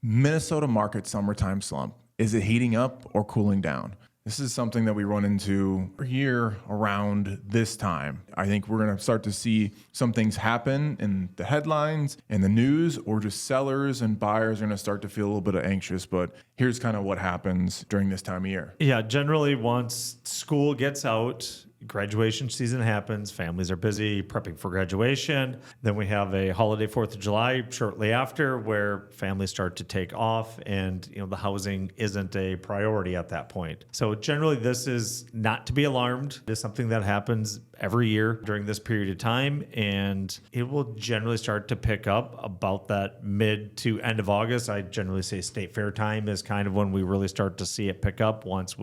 Minnesota market summertime slump. Is it heating up or cooling down? This is something that we run into here around this time. I think we're going to start to see some things happen in the headlines and the news, or just sellers and buyers are going to start to feel a little bit anxious. But here's kind of what happens during this time of year. Yeah, generally once school gets out, graduation season happens, families are busy prepping for graduation. Then we have a holiday 4th of July shortly after where families start to take off and the housing isn't a priority at that point. So generally this is not to be alarmed. It is something that happens every year during this period of time, and it will generally start to pick up about that mid to end of August. I generally say state fair time is kind of when we really start to see it pick up once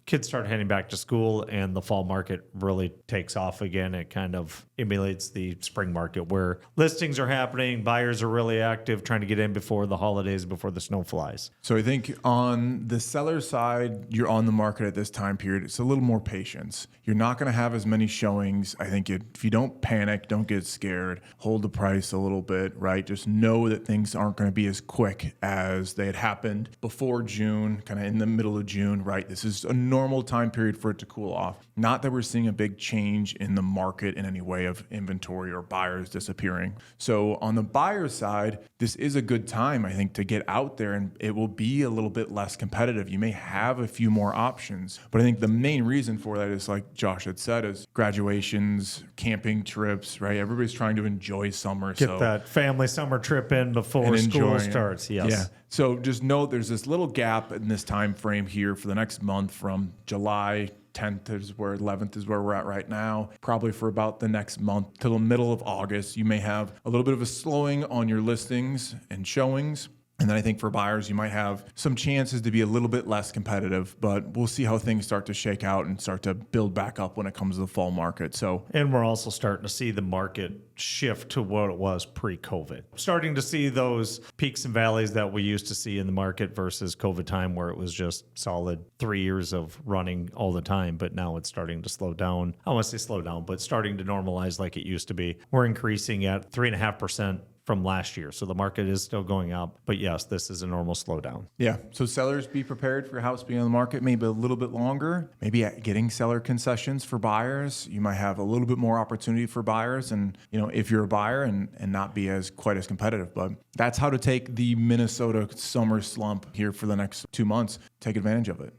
kids start heading back to school and the fall market really takes off again. It kind of emulates the spring market where listings are happening, buyers are really active trying to get in before the holidays, before the snow flies. So I think on the seller side, you're on the market at this time period. It's a little more patience. You're not going to have as many showings. I think if you don't panic, don't get scared, hold the price a little bit, right? Just know that things aren't going to be as quick as they had happened before June, kind of in the middle of June, right? This is a normal time period for it to cool off. Not that we're seeing a big change in the market in any way of inventory or buyers disappearing. So on the buyer side, this is a good time, I think, to get out there, and it will be a little bit less competitive. You may have a few more options, but I think the main reason for that is, like Josh had said, is graduations, camping trips, right? Everybody's trying to enjoy summer. Get that family summer trip in before school starts. Yes. Yeah. So just know there's this little gap in this time frame here for the next month from July 10th is where 11th is where we're at right now. Probably for about the next month till the middle of August, you may have a little bit of a slowing on your listings and showings. And then I think for buyers, you might have some chances to be a little bit less competitive, but we'll see how things start to shake out and start to build back up when it comes to the fall market. And we're also starting to see the market shift to what it was pre-COVID. Starting to see those peaks and valleys that we used to see in the market versus COVID time, where it was just solid 3 years of running all the time. But now it's starting to slow down. I don't want to say slow down, but starting to normalize like it used to be. We're increasing at 3.5% from last year. So the market is still going up. But yes, this is a normal slowdown. Yeah. So sellers, be prepared for your house being on the market maybe a little bit longer, maybe getting seller concessions for buyers. You might have a little bit more opportunity for buyers, and if you're a buyer, and not be quite as competitive. But that's how to take the Minnesota summer slump here for the next 2 months. Take advantage of it.